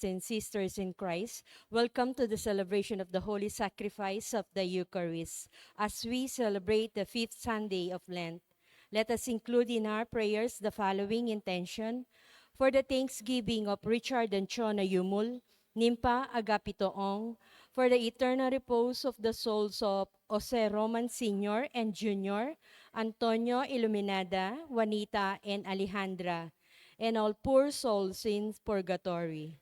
brothers and sisters in Christ. Welcome to the celebration of the Holy Sacrifice of the Eucharist. As we celebrate the fifth Sunday of Lent, let us include in our prayers the following intention: for the thanksgiving of Richard and Chona Yumul, Nimpa Agapitoong, for the eternal repose of the souls of Jose Roman Sr. and Jr., Antonio Iluminada, Juanita, and Alejandra, and all poor souls in purgatory.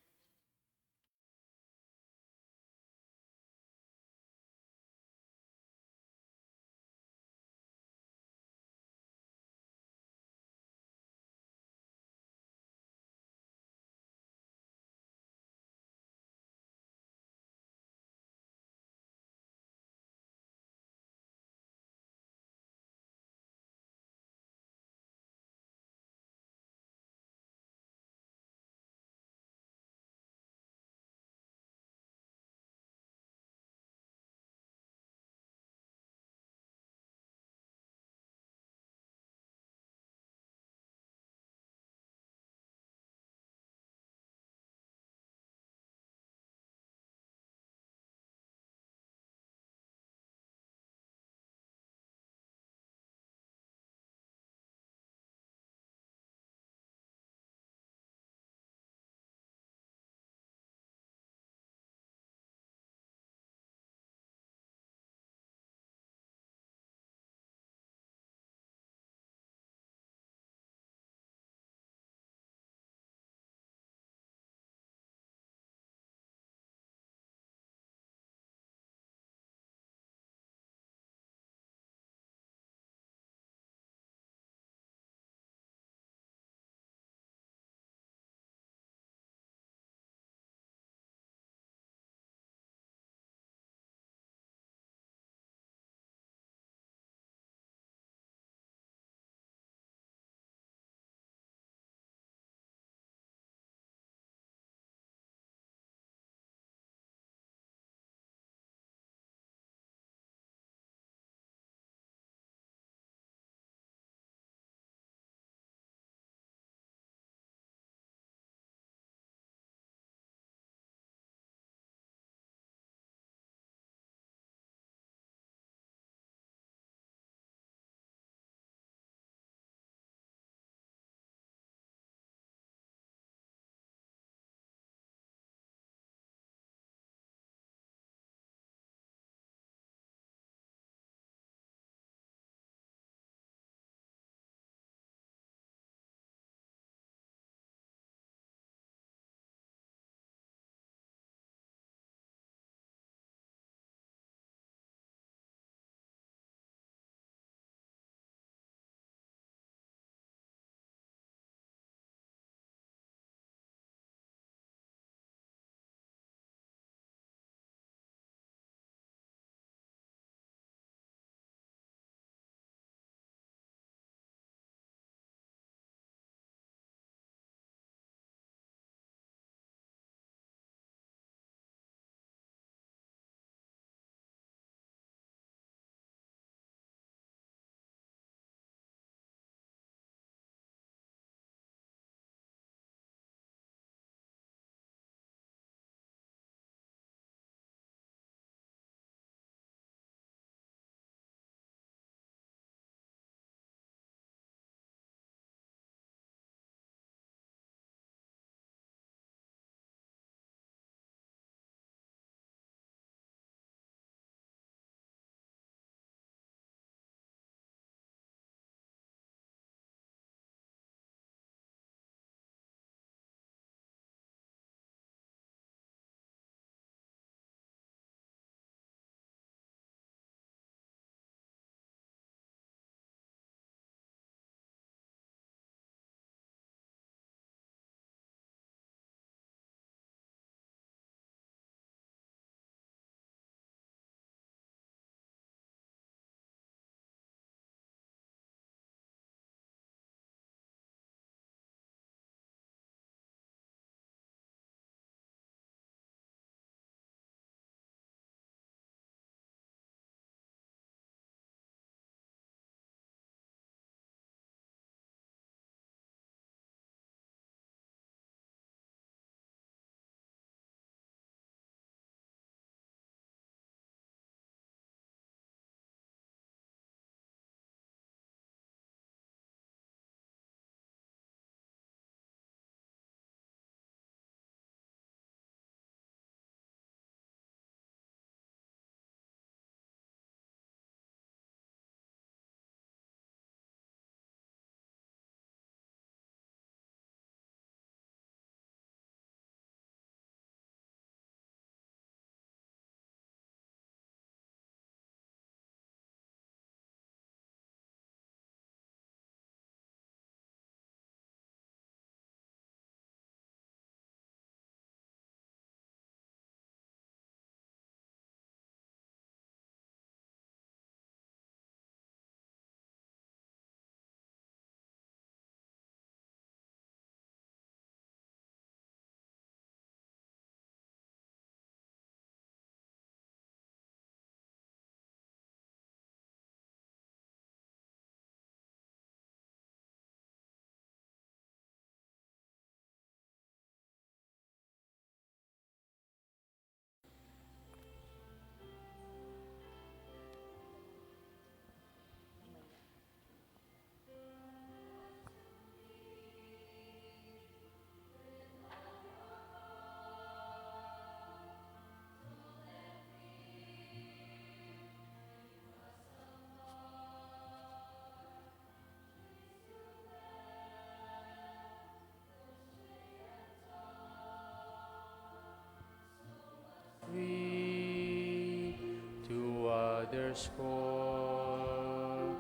Brothers call.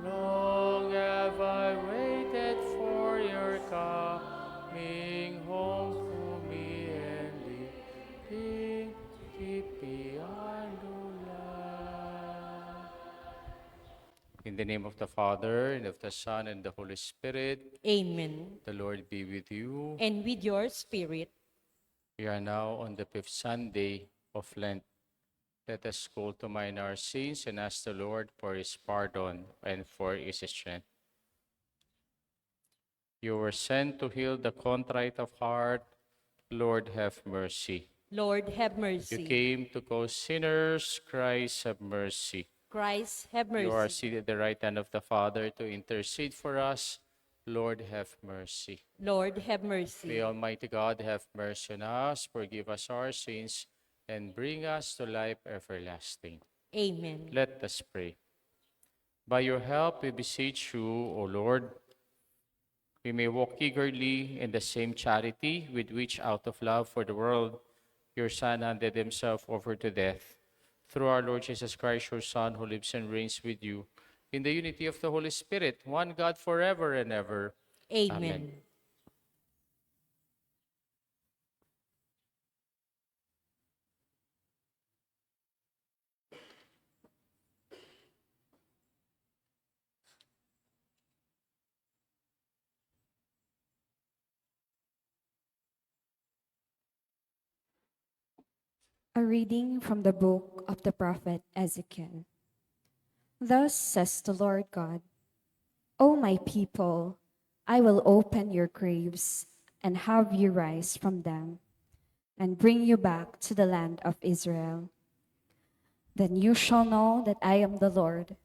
Long have I waited for your coming home to me and leading deep beyond the land. In the name of the Father, and of the Son, and the Holy Spirit, Amen. the Lord be with you. And with your spirit. We are now on the fifth Sunday of Lent. Let us call to mind our sins and ask the Lord for his pardon and for his strength. You were sent to heal the contrite of heart. Lord, have mercy. Lord, have You mercy. came to call sinners. Christ, have mercy. Christ, have You are mercy. seated at the right hand of the Father to intercede for us. Lord, have mercy. Lord, have May mercy. Almighty God have mercy on us, forgive us our sins, and bring us to life everlasting. Amen. Let us pray. By your help, we beseech you, O Lord, we may walk eagerly in the same charity with which, out of love for the world, your Son handed himself over to death. Through our Lord Jesus Christ, your Son, who lives and reigns with you, in the unity of the Holy Spirit, one God forever and ever. Amen. Amen. A reading from the book of the prophet Ezekiel. Thus says the Lord God, O my people, I will open your graves and have you rise from them and bring you back to the land of Israel. Then you shall know that I am the Lord,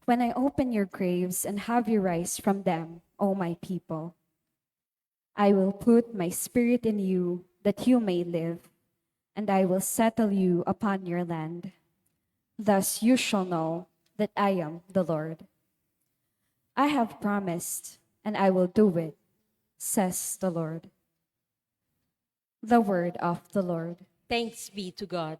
when I open your graves and have you rise from them, O my people. I will put my spirit in you that you may live, and I will settle you upon your land. Thus you shall know that I am the Lord. I have promised, and I will do it, says the Lord. The word of the Lord. Thanks be to God.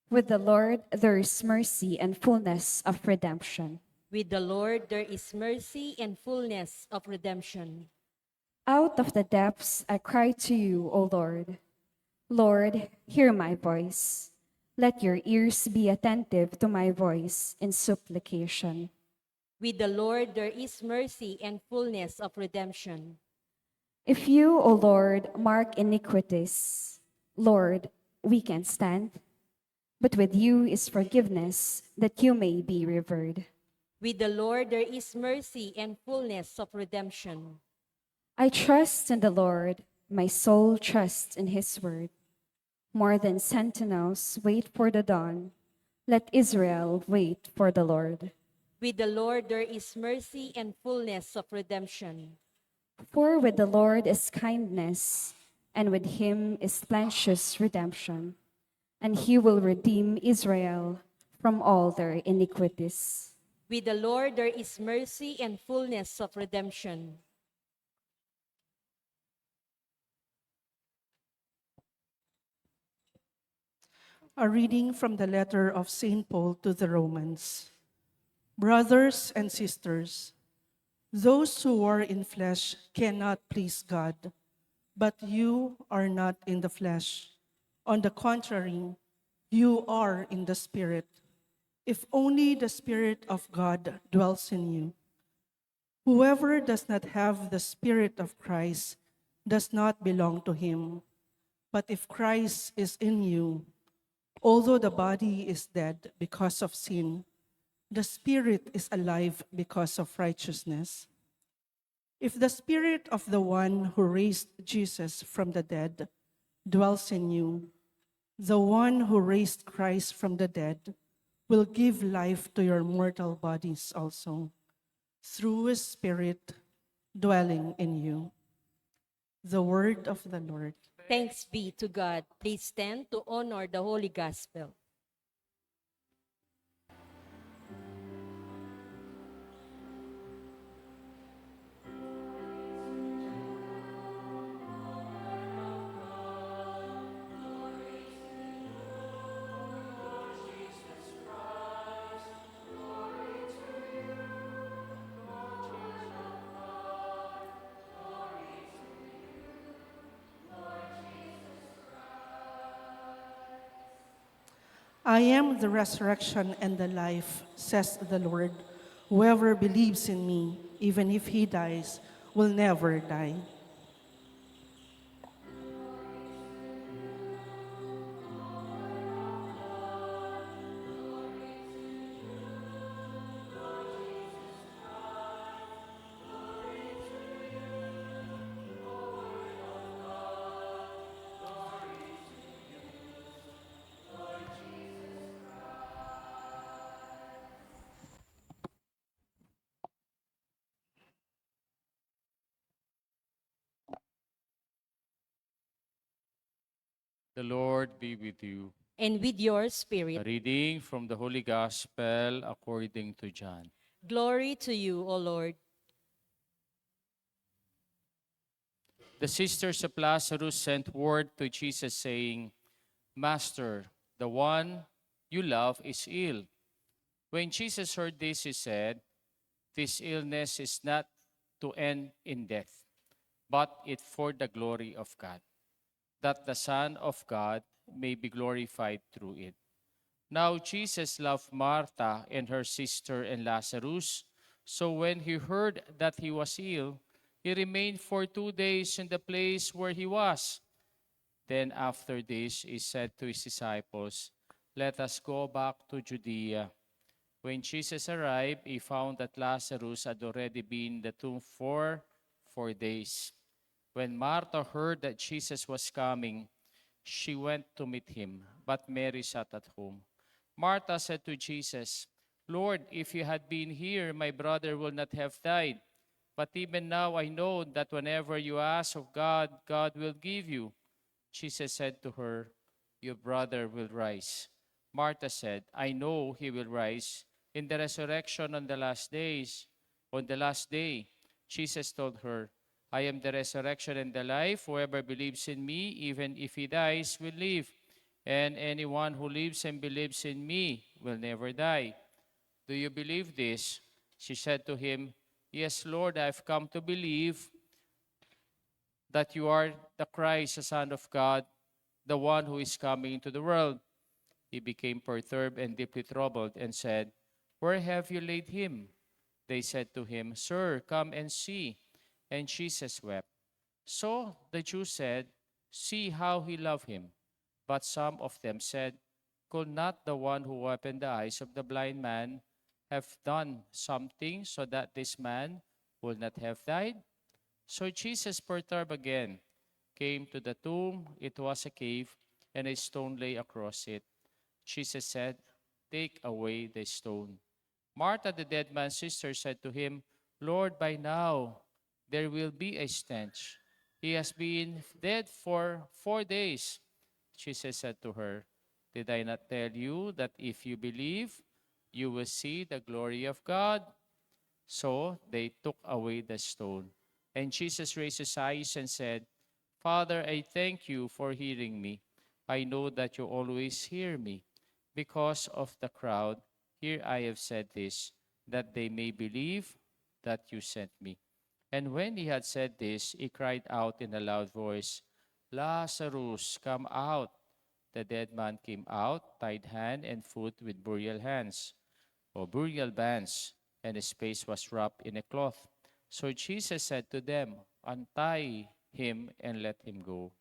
With the Lord there is mercy and fullness of redemption. With the Lord there is mercy and fullness of redemption. Out of the depths I cry to you, O Lord. Lord, hear my voice. Let your ears be attentive to my voice in supplication. With the Lord there is mercy and fullness of redemption. If you, O Lord, mark iniquities, Lord, we can stand. But with you is forgiveness, that you may be revered. With the Lord there is mercy and fullness of redemption. I trust in the Lord, my soul trusts in his word. More than sentinels wait for the dawn, let Israel wait for the Lord. With the Lord there is mercy and fullness of redemption. For with the Lord is kindness, and with him is plenteous redemption, and he will redeem Israel from all their iniquities. With the Lord there is mercy and fullness of redemption. A reading from the letter of St. Paul to the Romans. Brothers and sisters, those who are in flesh cannot please God, but you are not in the flesh. On the contrary, you are in the Spirit, if only the Spirit of God dwells in you. Whoever does not have the Spirit of Christ does not belong to him. But if Christ is in you, although the body is dead because of sin, the Spirit is alive because of righteousness. If the Spirit of the one who raised Jesus from the dead dwells in you, the one who raised Christ from the dead will give life to your mortal bodies also, through his Spirit dwelling in you. The word of the Lord. Thanks be to God. Please stand to honor the Holy Gospel. I am the resurrection and the life, says the Lord. Whoever believes in me, even if he dies, will never die. The Lord be with you. And with your A spirit. reading from the Holy Gospel according to John. Glory to you, O Lord. The sisters of Lazarus sent word to Jesus saying, Master, the one you love is ill. When Jesus heard this, he said, This illness is not to end in death, but it for the glory of God, that the Son of God may be glorified through it. Now Jesus loved Martha and her sister and Lazarus. So when he heard that he was ill, he remained for 2 days in the place where he was. Then after this, he said to his disciples, Let us go back to Judea. When Jesus arrived, he found that Lazarus had already been in the tomb for 4 days. When Martha heard that Jesus was coming, she went to meet him, but Mary sat at home. Martha said to Jesus, Lord, if you had been here, my brother would not have died. But even now I know that whenever you ask of God, God will give you. Jesus said to her, Your brother will rise. Martha said, I know he will rise in the resurrection on the last days. On the last day, Jesus told her, I am the resurrection and the life. Whoever believes in me, even if he dies, will live. And anyone who lives and believes in me will never die. Do you believe this? She said to him, Yes, Lord, I have come to believe that you are the Christ, the Son of God, the one who is coming into the world. He became perturbed and deeply troubled and said, Where have you laid him? They said to him, Sir, come and see. And Jesus wept. So the Jews said, See how he loved him. But some of them said, Could not the one who opened the eyes of the blind man have done something so that this man would not have died? So Jesus, perturbed again, came to the tomb. It was a cave, and a stone lay across it. Jesus said, Take away the stone. Martha, the dead man's sister, said to him, Lord, by now there will be a stench. He has been dead for 4 days. Jesus said to her, Did I not tell you that if you believe, you will see the glory of God? So they took away the stone. And Jesus raised his eyes and said, Father, I thank you for hearing me. I know that you always hear me. Because of the crowd, here I have said this, that they may believe that you sent me. And when he had said this, he cried out in a loud voice, Lazarus, come out. The dead man came out, tied hand and foot with burial hands, or burial bands, and his face was wrapped in a cloth. So Jesus said to them, Untie him and let him go.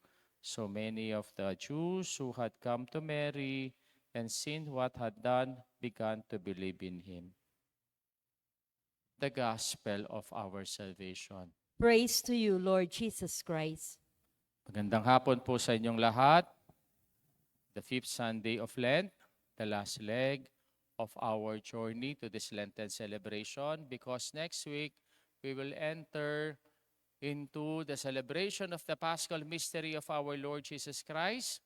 So many of the Jews who had come to Mary and seen what had done began to believe in him. The gospel of our salvation. Praise to you, Lord Jesus Christ. Magandang hapon po sa inyong lahat. The fifth Sunday of Lent, the last leg of our journey to this Lenten celebration, because next week we will enter into the celebration of the Paschal mystery of our Lord Jesus Christ,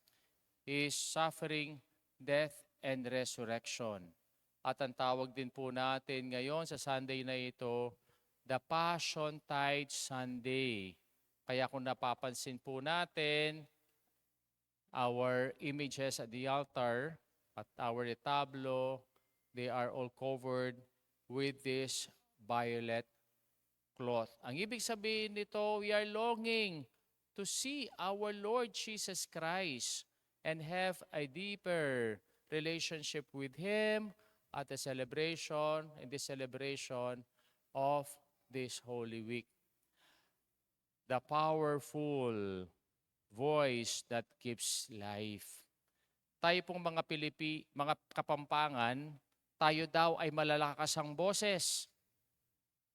His suffering, death, and resurrection. At ang tawag din po natin ngayon sa Sunday na ito, the Passion Tide Sunday. Kaya kung napapansin po natin, our images at the altar, at our retablo, they are all covered with this violet cloth. Ang ibig sabihin nito, we are longing to see our Lord Jesus Christ and have a deeper relationship with Him at the celebration, in this celebration of this Holy Week. The powerful voice that gives life. Tayo pong mga mga Kapampangan, tayo daw ay malalakas ang boses.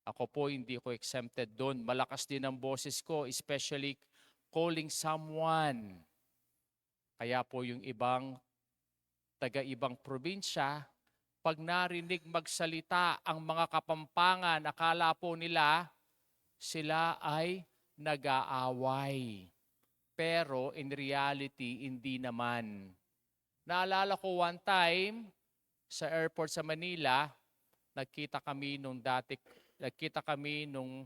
Ako po, hindi ko exempted doon. Malakas din ang boses ko, especially calling someone. Kaya po yung taga-ibang probinsya, pag narinig magsalita ang mga Kapampangan, akala po nila sila ay nag-aaway. Pero in reality, hindi naman. Naalala ko one time sa airport sa Manila, nagkita kami nung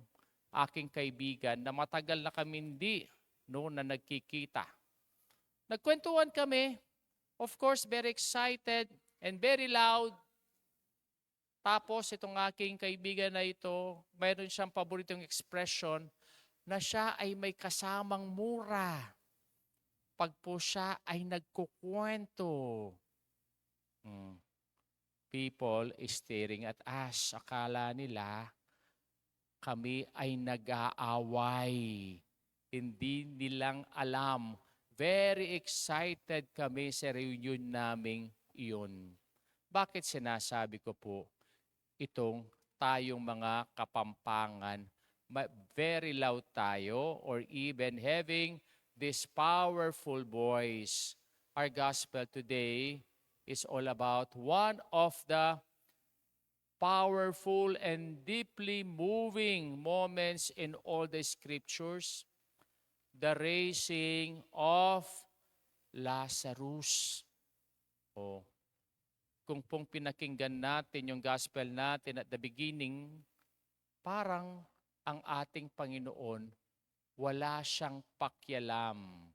aking kaibigan na matagal na kami hindi na nagkikita. Nagkwentuhan kami, of course, very excited and very loud. Tapos itong aking kaibigan na ito, mayroon siyang paboritong expression na siya ay may kasamang mura pag po siya ay nagkukwento. People is staring at us. Akala nila kami ay nag-aaway. Hindi nilang alam. Very excited kami sa reunion naming iyon. Bakit sinasabi ko po itong tayong mga Kapampangan, very loud tayo or even having this powerful voice? Our gospel today is all about one of the powerful and deeply moving moments in all the scriptures, the raising of Lazarus. Kung pong pinakinggan natin yung gospel natin at the beginning, parang ang ating Panginoon, wala siyang pakialam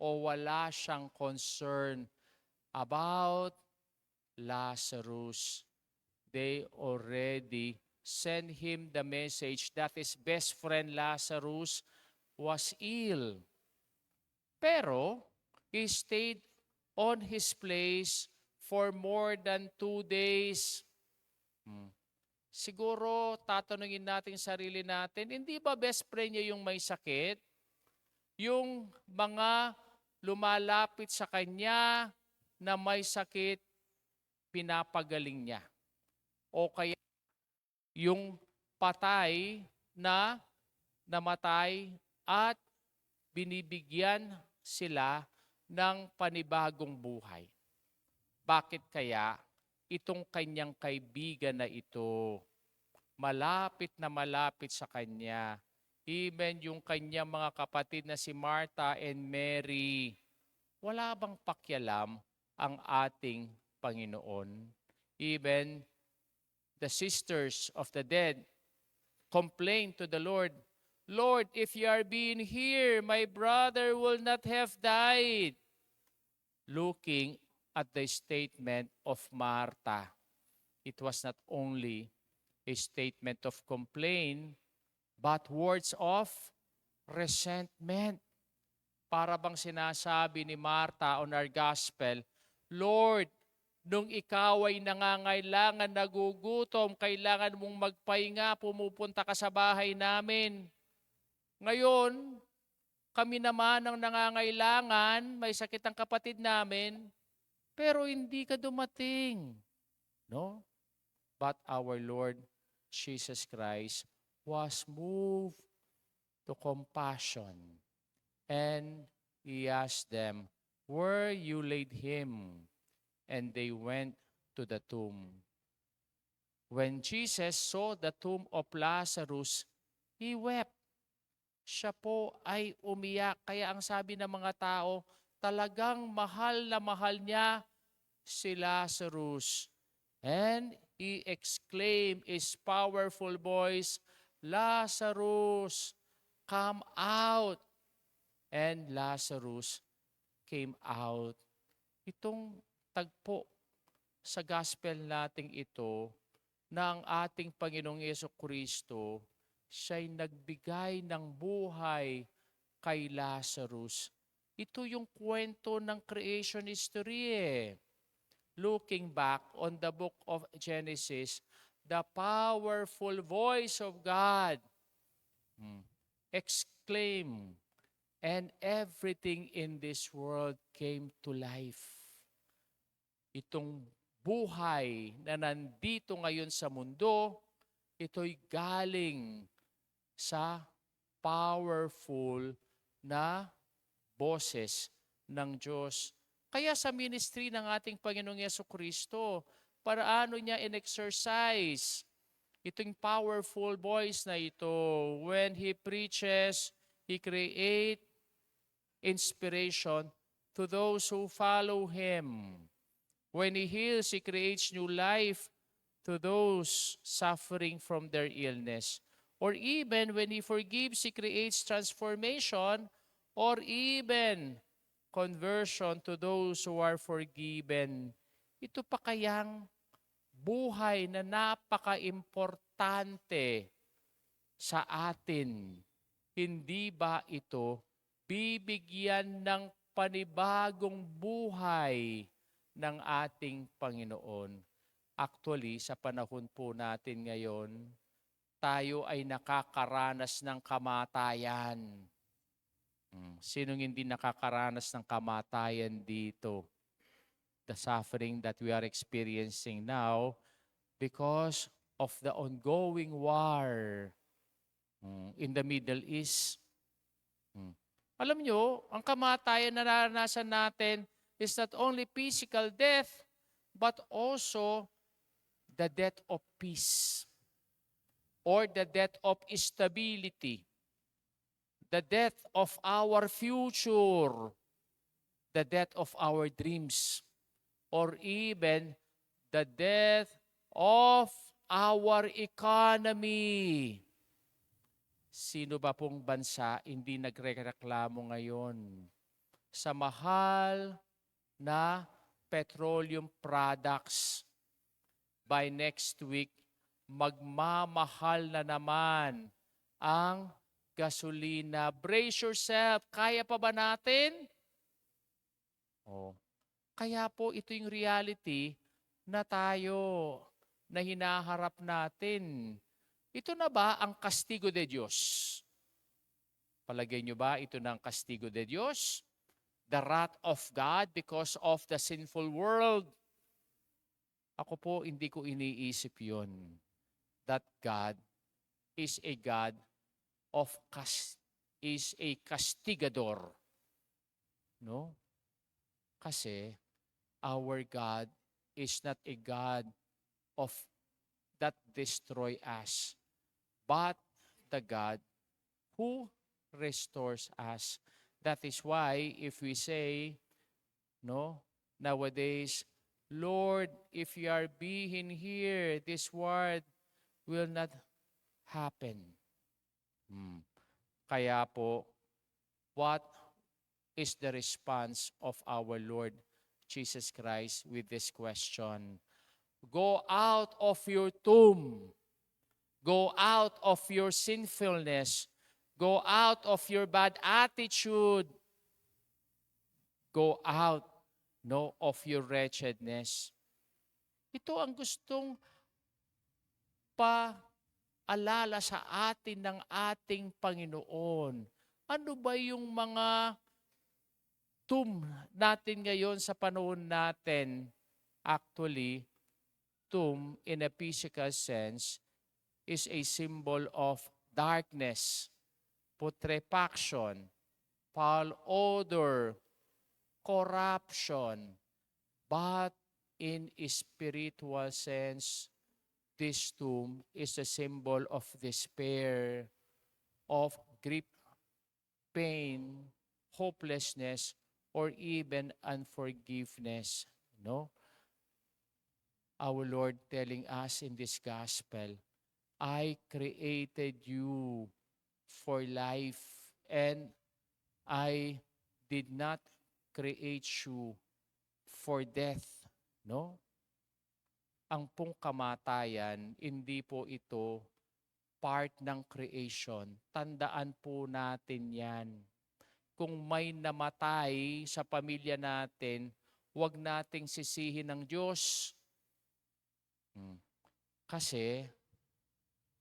o wala siyang concern about Lazarus. They already sent him the message that his best friend Lazarus was ill. Pero he stayed on his place for more than 2 days. Siguro tatanungin natin sarili natin, hindi ba best friend niya yung may sakit? Yung mga lumalapit sa kanya na may sakit, pinapagaling niya. O kaya yung patay na namatay at binibigyan sila ng panibagong buhay. Bakit kaya itong kanyang kaibigan na ito, malapit na malapit sa kanya, even yung kanyang mga kapatid na si Martha and Mary, wala bang pakialam ang ating Panginoon? Even the sisters of the dead complained to the Lord, Lord, if you are being here, my brother will not have died. Looking at the statement of Martha, it was not only a statement of complaint, but words of resentment. Para bang sinasabi ni Martha on our gospel, Lord, nung ikaw ay nangangailangan, nagugutom, kailangan mong magpahinga, pumupunta ka sa bahay namin. Ngayon, kami naman ang nangangailangan, may sakit ang kapatid namin, pero hindi ka dumating. No? But our Lord Jesus Christ was moved to compassion. And He asked them, where you laid him? And they went to the tomb. When Jesus saw the tomb of Lazarus, He wept. Siya po ay umiyak. Kaya ang sabi ng mga tao, talagang mahal na mahal niya si Lazarus. And He exclaimed his powerful voice, Lazarus, come out. And Lazarus came out. Itong tagpo sa gospel nating ito na ang ating Panginoong Jesucristo, siya'y nagbigay ng buhay kay Lazarus. Ito yung kwento ng creation history . looking back on the book of Genesis, the powerful voice of God exclaim, and everything in this world came to life. Itong buhay na nandito ngayon sa mundo, ito'y galing sa powerful na boses ng Diyos. Kaya sa ministry ng ating Panginoong Yesukristo, paano niya in-exercise itong powerful voice na ito? When He preaches, He create inspiration to those who follow Him. When He heals, He creates new life to those suffering from their illness. Or even when He forgives, He creates transformation or even conversion to those who are forgiven. Ito pa kayang buhay na napaka-importante sa atin. Hindi ba ito bibigyan ng panibagong buhay ng ating Panginoon? Actually, sa panahon po natin ngayon, tayo ay nakakaranas ng kamatayan. Sinong hindi nakakaranas ng kamatayan dito? The suffering that we are experiencing now because of the ongoing war in the Middle East. Alam nyo, ang kamatayan na naranasan natin is not only physical death, but also the death of peace or the death of stability, the death of our future, the death of our dreams, or even the death of our economy. Sino ba pong bansa hindi nagrereklamo ngayon sa mahal na petroleum products? By next week, magmamahal na naman ang gasolina. Brace yourself. Kaya pa ba natin? Kaya po ito yung reality na tayo na hinaharap natin. Ito na ba ang kastigo de Diyos? Palagay nyo ba ito na ang kastigo de Diyos? The wrath of God because of the sinful world? Ako po, hindi ko iniisip yun. That God is a God is a castigador. No? Kasi our God is not a God of that destroy us, but the God who restores us. That is why if we say, nowadays, Lord, if you are being here, this word will not happen. Kaya po, what is the response of our Lord Jesus Christ with this question? Go out of your tomb. Go out of your sinfulness. Go out of your bad attitude. Go out of your wretchedness. Ito ang gustong paalala sa atin ng ating Panginoon. Ano ba yung mga tomb natin ngayon sa panahon natin? Actually, tomb in a physical sense is a symbol of darkness, putrefaction, foul odor, corruption. But in a spiritual sense, this tomb is a symbol of despair, of grief, pain, hopelessness, or even unforgiveness. Our Lord telling us in this gospel, I created you for life and I did not create you for death. Ang pong kamatayan, hindi po ito part ng creation. Tandaan po natin yan. Kung may namatay sa pamilya natin, huwag nating sisihin ng Diyos. Kasi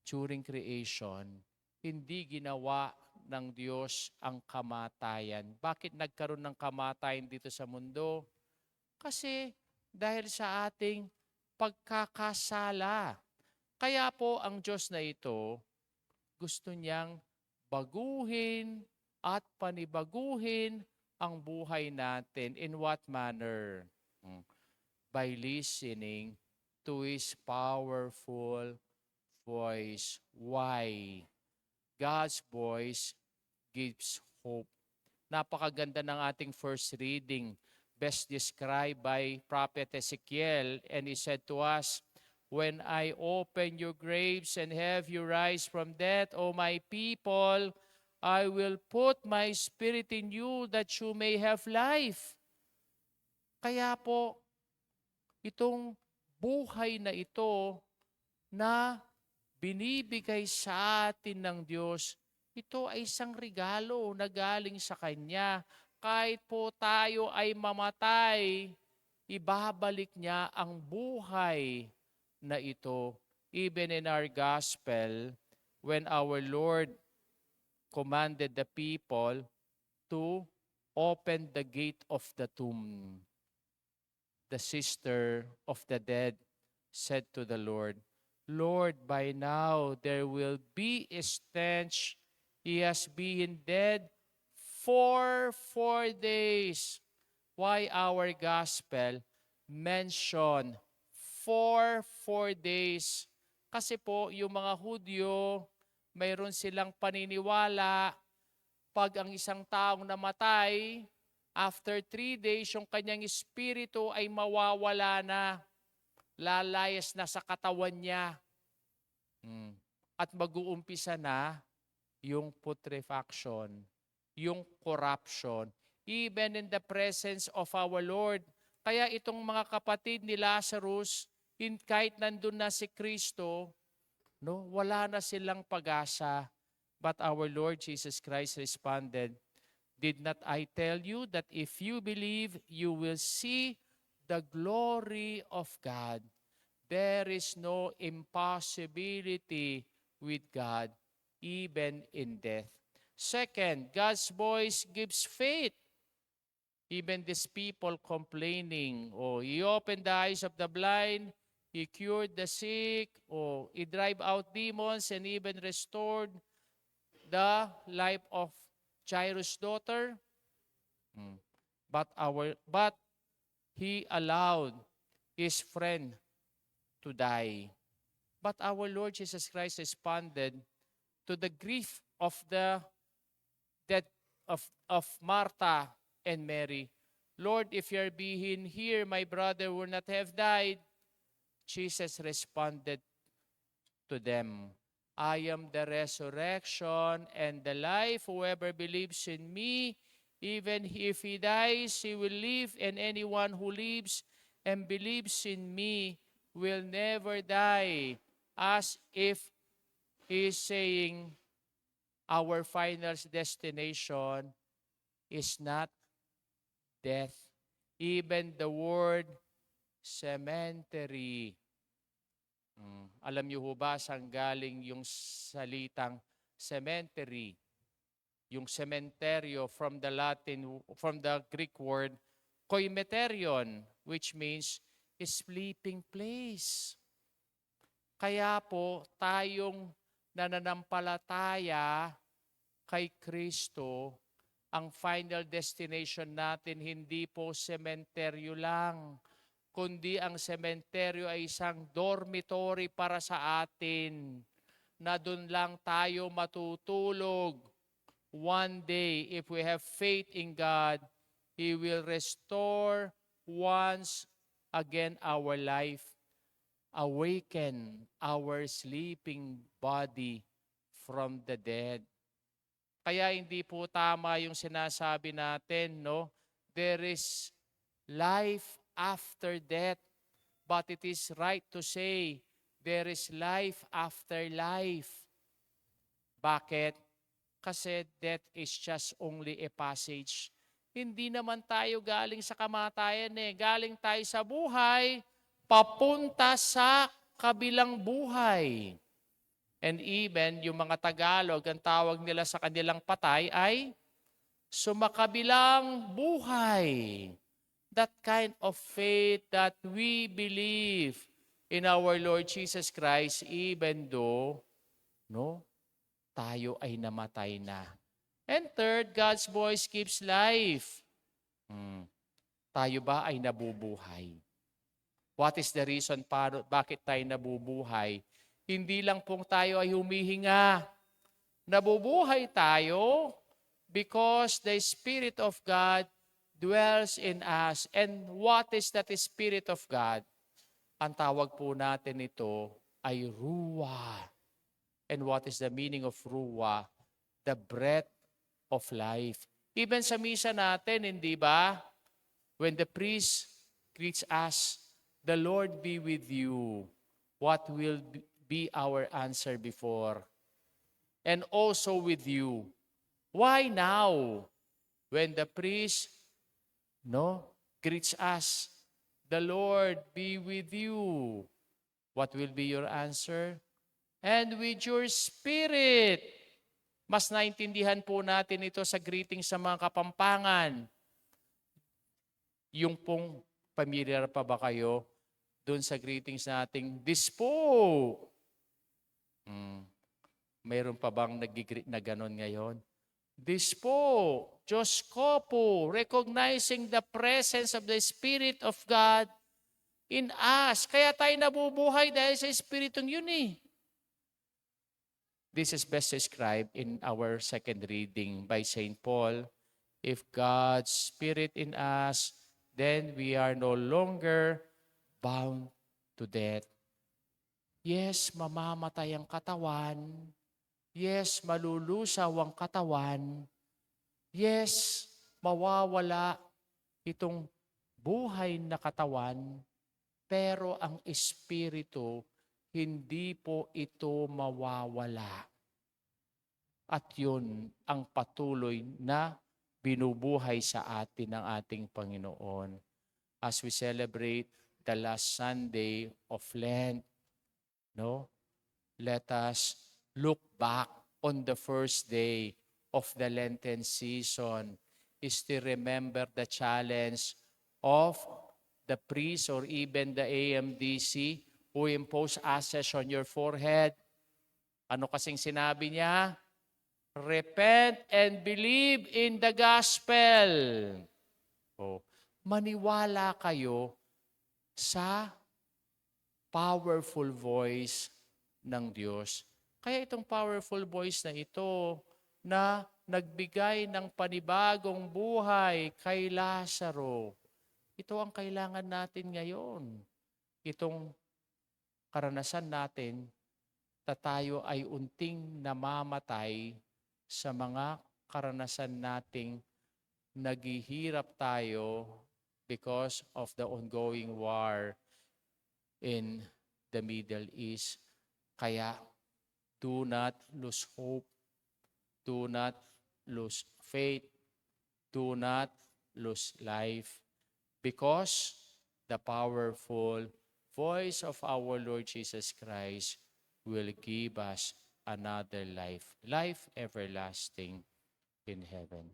during creation, hindi ginawa ng Diyos ang kamatayan. Bakit nagkaroon ng kamatayan dito sa mundo? Kasi dahil sa ating pagkakasala. Kaya po ang Diyos na ito, gusto niyang baguhin at panibaguhin ang buhay natin. In what manner? By listening to His powerful voice. Why? God's voice gives hope. Napakaganda ng ating first reading, best described by Prophet Ezekiel, and he said to us, "When I open your graves and have you rise from death, O my people, I will put my spirit in you that you may have life." Kaya po, itong buhay na ito na binibigay sa atin ng Diyos, ito ay isang regalo na galing sa Kanya. Kahit po tayo ay mamatay, ibabalik niya ang buhay na ito. Even in our gospel, when our Lord commanded the people to open the gate of the tomb, the sister of the dead said to the Lord, "Lord, by now there will be a stench. He has been dead for 4 days." Why our gospel mention for 4 days? Kasi po, yung mga Hudyo, mayroon silang paniniwala, pag ang isang taong namatay, after 3 days, yung kanyang espiritu ay mawawala na, lalayas na sa katawan niya. At mag-uumpisa na yung putrefaction, yung corruption, even in the presence of our Lord. Kaya itong mga kapatid ni Lazarus, kahit nandun na si Kristo, no, wala na silang pag-asa. But our Lord Jesus Christ responded, "Did not I tell you that if you believe, you will see the glory of God?" There is no impossibility with God, even in death. Second, God's voice gives faith. Even these people complaining, He opened the eyes of the blind, He cured the sick, He drive out demons, and even restored the life of Jairus' daughter. But He allowed His friend to die. But our Lord Jesus Christ responded to the grief of the death of Martha and Mary. "Lord, if you had been here, my brother would not have died." Jesus responded to them, "I am the resurrection and the life. Whoever believes in me, even if he dies, he will live, and anyone who lives and believes in me will never die." As if He is saying, our final destination is not death. Even the word cemetery. Alam niyo ho ba saan galing yung salitang cemetery? Yung cementerio from the Greek word koimeterion, which means a sleeping place. Kaya po tayong nananampalataya kay Kristo, ang final destination natin hindi po sementeryo lang, kundi ang sementeryo ay isang dormitory para sa atin, na doon lang tayo matutulog. One day, if we have faith in God, He will restore once again our life, awaken our sleeping body from the dead. Kaya hindi po tama yung sinasabi natin, no? There is life after death, but it is right to say there is life after life. Bakit? Kasi death is just only a passage. Hindi naman tayo galing sa kamatayan eh. Galing tayo sa buhay, papunta sa kabilang buhay. And even yung mga Tagalog, ang tawag nila sa kanilang patay ay sumakabilang buhay. That kind of faith that we believe in our Lord Jesus Christ even though tayo ay namatay na. And third, God's voice gives life. Tayo ba ay nabubuhay? What is the reason bakit tayo nabubuhay? Hindi lang pong tayo ay humihinga. Nabubuhay tayo because the Spirit of God dwells in us. And what is that Spirit of God? Ang tawag po natin ito ay Ruwa. And what is the meaning of Ruwa? The breath of life. Even sa misa natin, hindi ba? When the priest greets us, the Lord be with you. What will be our answer before? And also with you. Why now? When the priest greets us, the Lord be with you. What will be your answer? And with your spirit. Mas naintindihan po natin ito sa greeting sa mga Kapampangan. Yung pong familiar pa ba kayo doon sa greetings nating Dispo? Mayroon pa bang nag-greet na ganon ngayon? Dispo, Diyos ko po, recognizing the presence of the Spirit of God in us. Kaya tayo nabubuhay dahil sa Espiritong yun eh. This is best described in our second reading by St. Paul. If God's Spirit in us, then we are no longer bound to death. Yes, mamamatay ang katawan. Yes, malulusaw ang katawan. Yes, mawawala itong buhay na katawan. Pero ang Espiritu, hindi po ito mawawala. At yun ang patuloy na binubuhay sa atin ng ating Panginoon. As we celebrate the last Sunday of Lent, let us look back on the first day of the Lenten season is to remember the challenge of the priest or even the AMDC who impose ashes on your forehead. Ano kasing sinabi niya? Repent and believe in the gospel. Maniwala kayo sa powerful voice ng Diyos. Kaya itong powerful voice na ito na nagbigay ng panibagong buhay kay Lazaro, ito ang kailangan natin ngayon. Itong karanasan natin na tayo ay unting namamatay sa mga karanasan nating naghihirap tayo because of the ongoing war in the Middle East. Kaya, do not lose hope. Do not lose faith. Do not lose life. Because the powerful voice of our Lord Jesus Christ will give us another life, life everlasting in heaven.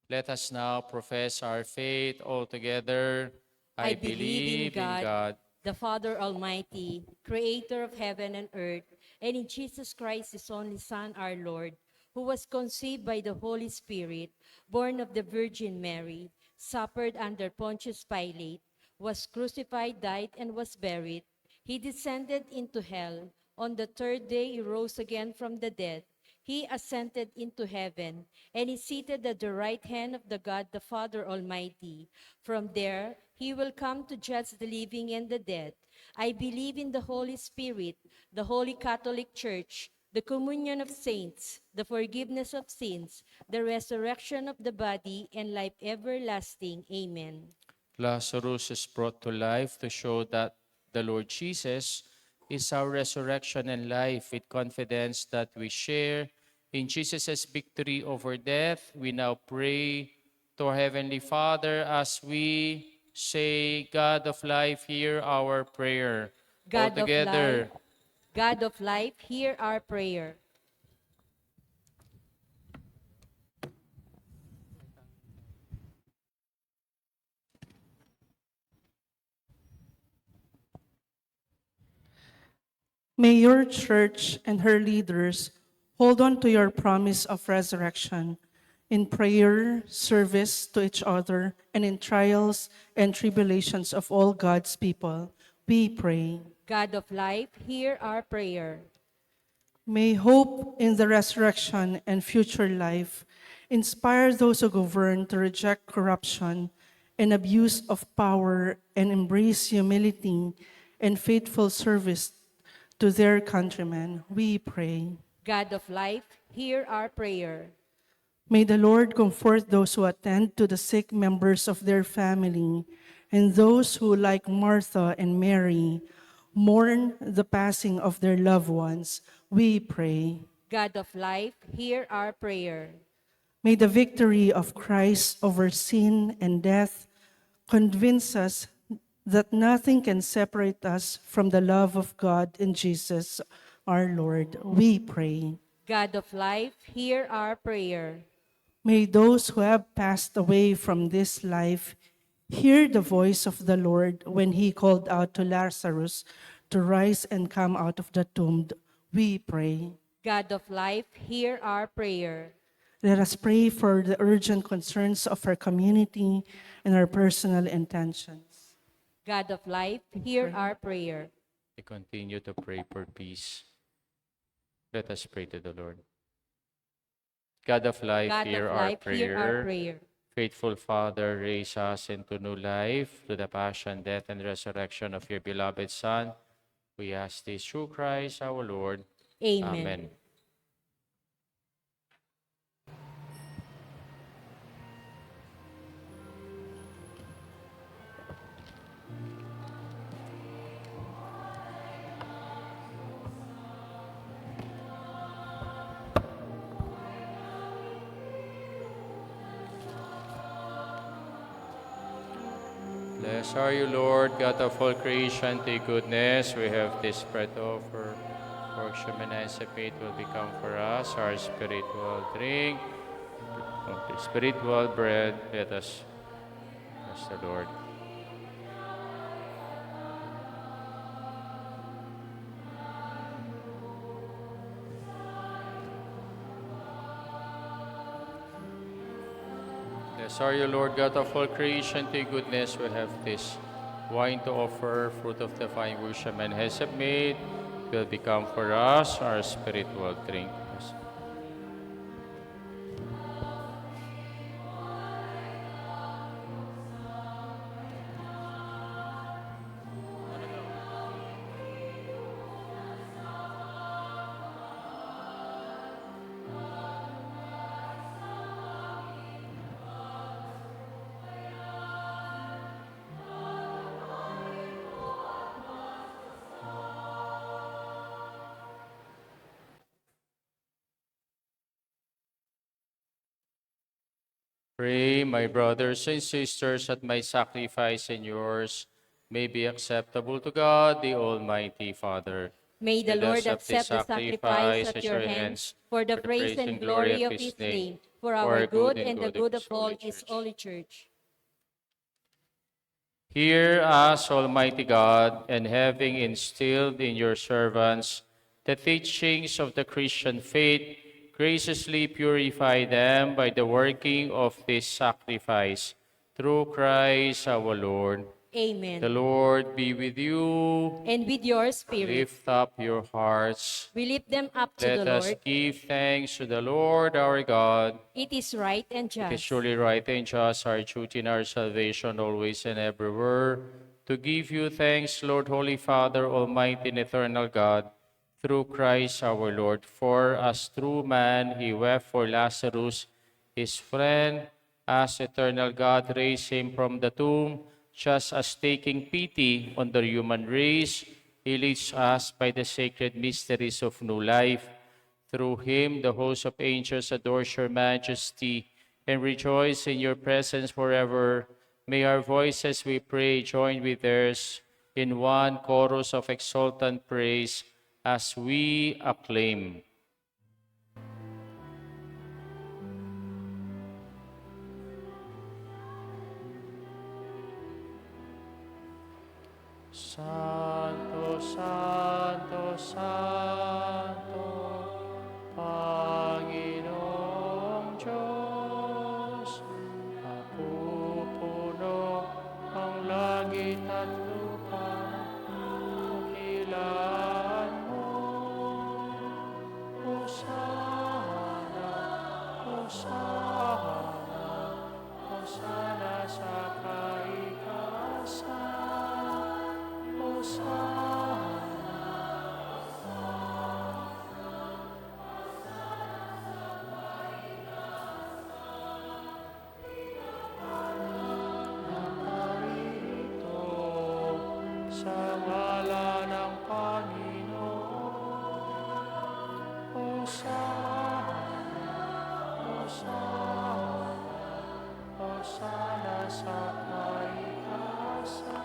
Let us now profess our faith all together. I believe in God, the Father Almighty, creator of heaven and earth, and in Jesus Christ, his only Son, our Lord, who was conceived by the Holy Spirit, born of the Virgin Mary, suffered under Pontius Pilate, was crucified, died, and was buried. He descended into hell. On the third day, he rose again from the dead. He ascended into heaven, and is seated at the right hand of the God the Father Almighty. From there, he will come to judge the living and the dead. I believe in the Holy Spirit, the Holy Catholic Church, the communion of saints, the forgiveness of sins, the resurrection of the body, and life everlasting. Amen. Lazarus is brought to life to show that the Lord Jesus is our resurrection and life, with confidence that we share In Jesus' victory over death, we now pray to our Heavenly Father as we say, God of life, hear our prayer. All God of life, together. God of life, hear our prayer. May your church and her leaders hold on to your promise of resurrection in prayer, service to each other, and in trials and tribulations of all God's people. We pray. God of life, hear our prayer. May hope in the resurrection and future life inspire those who govern to reject corruption and abuse of power and embrace humility and faithful service to their countrymen. We pray. God of life, hear our prayer. May the Lord comfort those who attend to the sick members of their family and those who, like Martha and Mary, mourn the passing of their loved ones. We pray. God of life, hear our prayer. May the victory of Christ over sin and death convince us that nothing can separate us from the love of God in Jesus our Lord. We pray. God of life, hear our prayer. May those who have passed away from this life hear the voice of the Lord when he called out to Lazarus to rise and come out of the tomb. We pray. God of life, hear our prayer. Let us pray for the urgent concerns of our community and our personal intentions. God of life, hear our prayer. We continue to pray for peace. Let us pray to the Lord. God of life, God hear of our life, hear our prayer. prayer. Faithful Father, raise us into new life through the passion, death, and resurrection of your beloved Son. We ask this through Christ our Lord. Amen. Amen. Blessed are you, Lord, God of all creation, to your goodness. We have this bread to offer. Pork, shaman, and faith will become for us our spiritual drink, the spiritual bread. Let us bless the Lord. Blessed are you, Lord, God of all creation, to your goodness. We have this wine to offer, fruit of the vine which shaman has made, will become for us our spiritual drink. Pray, my brothers and sisters, that my sacrifice and yours may be acceptable to God, the Almighty Father. May the Let us Lord accept accept the sacrifice at your hands for the praise and glory of his name, for our good and the good of all his holy church. Hear us, Almighty God, and having instilled in your servants the teachings of the Christian faith, graciously purify them by the working of this sacrifice. Through Christ our Lord. Amen. The Lord be with you. And with your spirit, Lift up your hearts. we lift them up to the Let us Lord. give thanks to the Lord our God. It is right and It is just. surely right and just, our duty and our salvation, always and everywhere, to give you thanks, Lord, Holy Father, Almighty and eternal God, through Christ our Lord. For as true man, he wept for Lazarus, his friend, as eternal God raised him from the tomb, just as taking pity on the human race, he leads us by the sacred mysteries of new life. Through him, the host of angels adores your majesty and rejoice in your presence forever. May our voices, we pray, join with theirs in one chorus of exultant praise as we acclaim. Santo, Santo, Santo, Panginoong Diyos, napupuno ang langit at lupa, dakilaan mo. Hosana, Hosana, Hosana sa kaitaasan. Hosana. Naparito sa ngalan ng Panginoon. Hosana, Hosana, Hosana sa kaitaasan.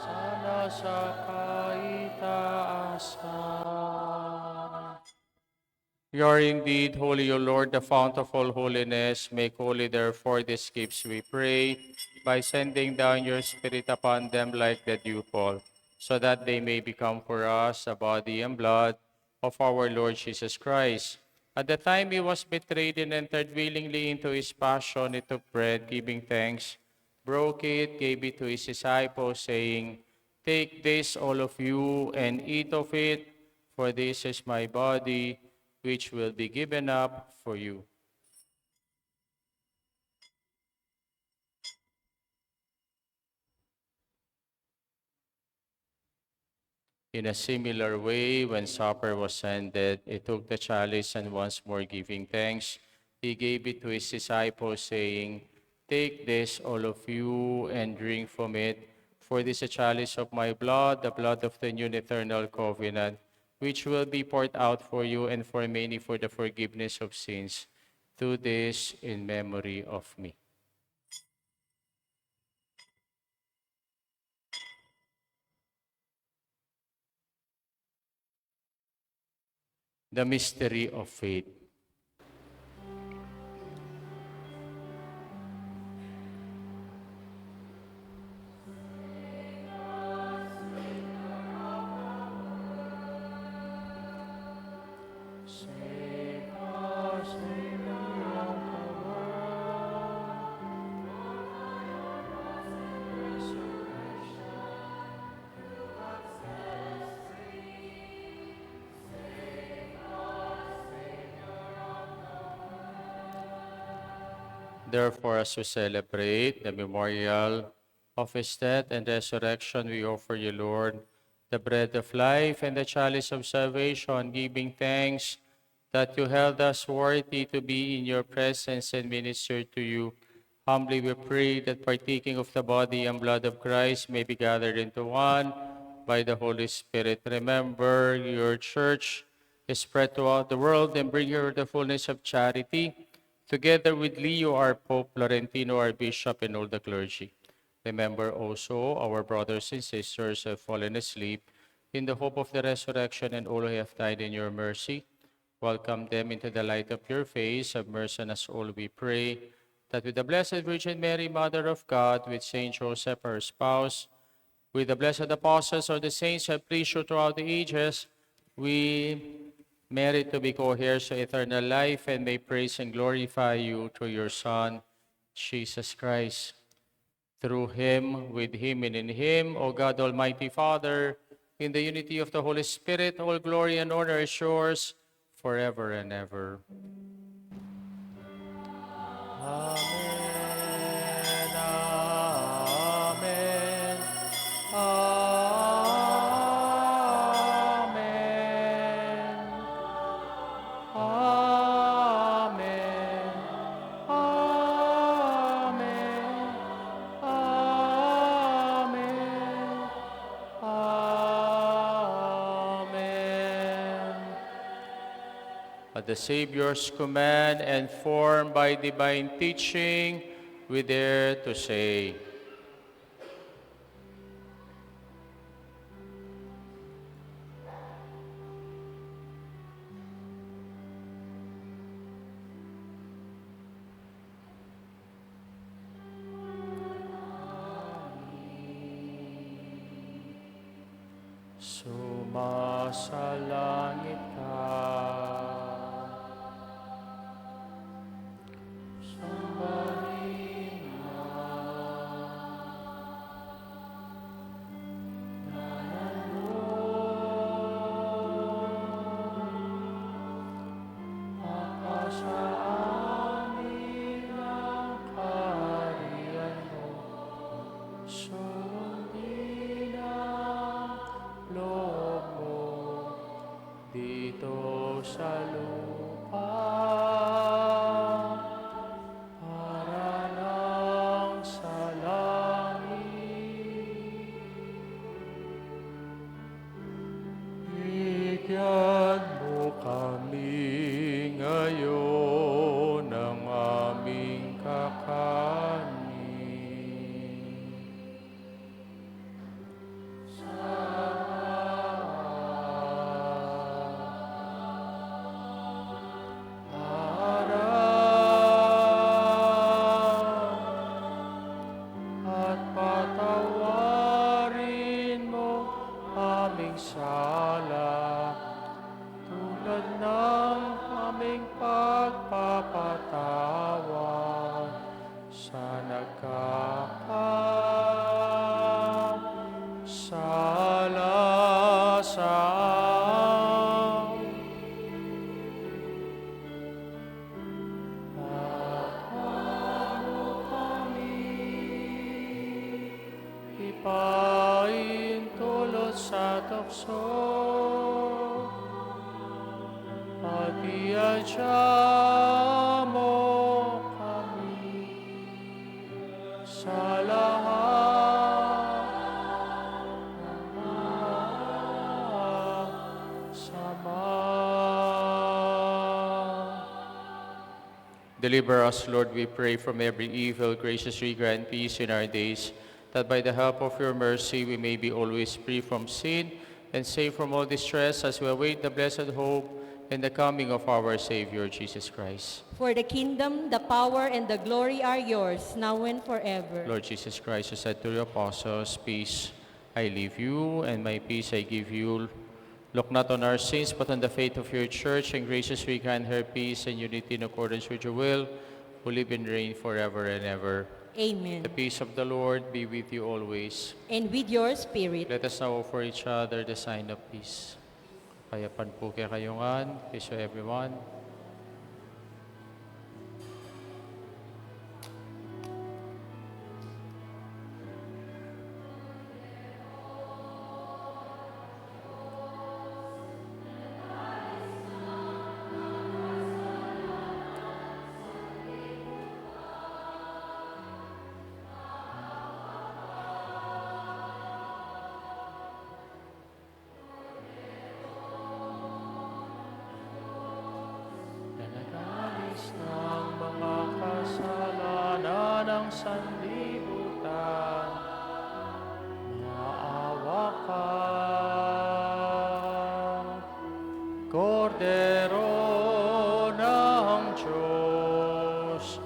Sana sa kaitaasan. You are indeed holy, O Lord, the fount of all holiness. Make holy, therefore, these gifts, we pray, by sending down your Spirit upon them like the dewfall, so that they may become for us the body and blood of our Lord Jesus Christ. At the time he was betrayed and entered willingly into his passion, he took bread, giving thanks, broke it, gave it to his disciples, saying, "Take this, all of you, and eat of it, for this is my body, which will be given up for you." In a similar way, when supper was ended, he took the chalice and once more giving thanks, he gave it to his disciples, saying, "Take this, all of you, and drink from it, for this is a chalice of my blood, the blood of the new and eternal covenant, which will be poured out for you and for many for the forgiveness of sins. Do this in memory of me." The mystery of faith. Save us, Savior of the world. Therefore, as we celebrate the memorial of his death and resurrection, we offer you, Lord, the bread of life and the chalice of salvation, giving thanks that you held us worthy to be in your presence and minister to you. Humbly we pray that partaking of the body and blood of Christ may be gathered into one by the Holy Spirit. Remember your church is spread throughout the world and bring her the fullness of charity, together with Leo, our Pope, Florentino, our Bishop, and all the clergy. Remember also our brothers and sisters who have fallen asleep in the hope of the resurrection and all who have died in your mercy. Welcome them into the light of your face. Have mercy on us all, we pray, that with the Blessed Virgin Mary, Mother of God, with Saint Joseph, her spouse, with the blessed apostles or the saints who have preached you throughout the ages, we merit to be co-heirs to eternal life and may praise and glorify you through your Son, Jesus Christ. Through him, with him, and in him, O God, Almighty Father, in the unity of the Holy Spirit, all glory and honor is yours forever and ever. Amen. Amen. Amen. Amen. Amen. Amen. At the Savior's command and formed by divine teaching, we dare to say, sumasalangit ka. Sambahin sa amin ang kaharian mo. Sundin ang loob mo dito sa lupa para nang sa langit. Bigyan mo kami ngayon ng aming kakanin. At patawarin mo aming sala tulad ng aming pagpapatawad sa nagkakasala sa amin. Ipaintulot sa tukso at iadya mo kami sa lahat ng mga sama. Deliver us, Lord, we pray, from every evil. Graciously grant peace in our days, that by the help of your mercy we may be always free from sin and safe from all distress as we await the blessed hope and the coming of our Savior, Jesus Christ. For the kingdom, the power, and the glory are yours, now and forever. Lord Jesus Christ, you said to your apostles, peace I leave you, and my peace I give you. Look not on our sins, but on the faith of your church, and graciously grant her peace and unity in accordance with your will, who live and reign forever and ever. Amen. The peace of the Lord be with you always. And with your spirit. Let us now offer each other the sign of peace. Kayapan po kaya kayungan. Peace to everyone. Ng mga kasalanan ng sanlibutan, maawa ka. Kordero ng Diyos,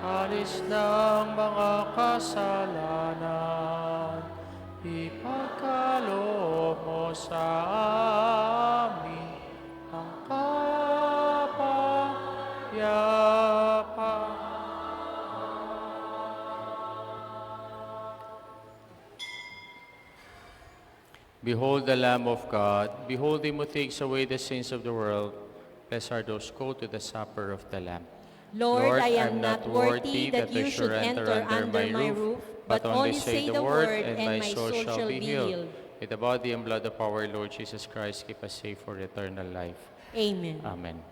alis ng mga kasalanan, ipagkaloob mo sa amin ang kapayapaan. Behold the Lamb of God. Behold him who takes away the sins of the world. Blessed are those called to the supper of the Lamb. Lord, I am not worthy that you should enter under my roof, but only say the word, and my soul shall be healed. With the body and blood of our Lord Jesus Christ, keep us safe for eternal life. Amen. Amen.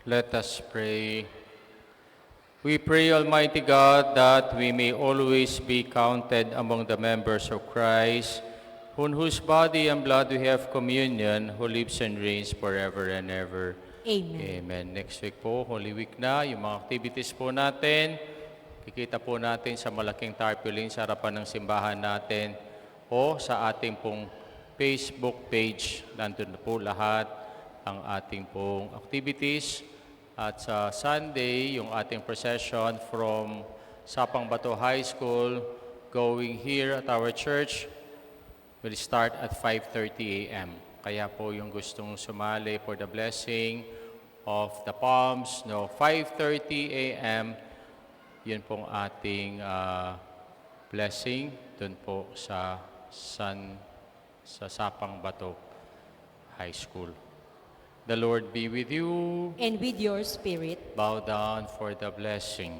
Let us pray. We pray, Almighty God, that we may always be counted among the members of Christ, on whose body and blood we have communion, who lives and reigns forever and ever. Amen. Amen. Next week po, Holy Week na, yung mga activities po natin, kikita po natin sa malaking tarpaulin sa harapan ng simbahan natin o sa ating pong Facebook page. Nandun na po lahat ang ating pong activities. At sa Sunday, yung ating procession from Sapang Bato High School going here at our church will start at 5:30 a.m. Kaya po yung gustong sumali for the blessing of the palms, 5:30 a.m. Yun pong ating blessing dun po sa Sapang Bato High School. The Lord be with you. And with your spirit. Bow down for the blessing.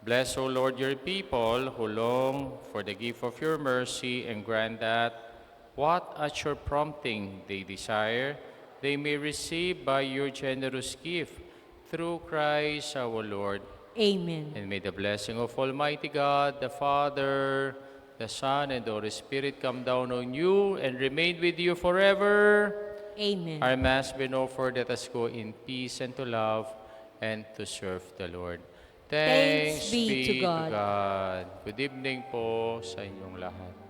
Bless, O Lord, your people who long for the gift of your mercy, and grant that what at your prompting they desire, they may receive by your generous gift through Christ our Lord. Amen. And may the blessing of Almighty God, the Father, the Son, and the Holy Spirit come down on you and remain with you forever. Amen. Our Mass been offered, let us go in peace and to love and to serve the Lord. Thanks be to God. Good evening po sa inyong lahat.